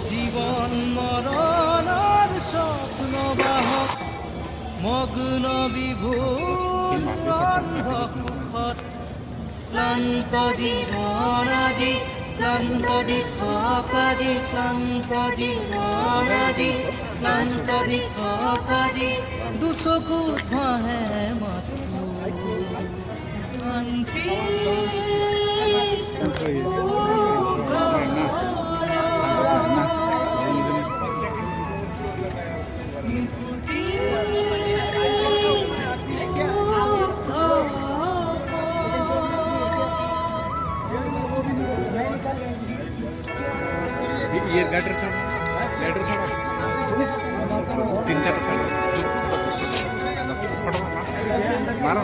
জীবন মরণের স্বপ্ন বাহক মগ্ন বিভোর অন্ধকুখত ক্লান্ত জীবন আজি ক্লান্ত দিশকাজি ক্লান্ত জীবন আজি ক্লান্ত দিশকাজি দুচকুত ভাহে মাথো শান্তি ये गटर छोड़ 3-4 छोड़ मारो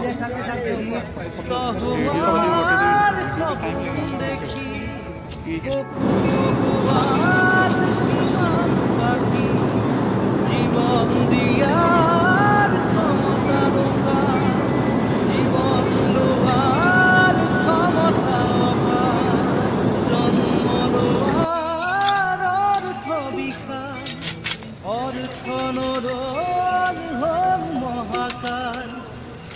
জীবন দিয়ার ক্ষমতা জীবন লোয়ার ক্ষমতা জন্ম লোয়ার অর্থ বিখান অর্থ নরণ হল মহাকাল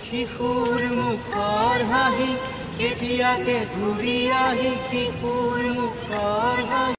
শিশুর মুখৰ হাঁহি কেতিয়াকে ঘূৰি আহি শিশুৰ মুখৰ হাঁহি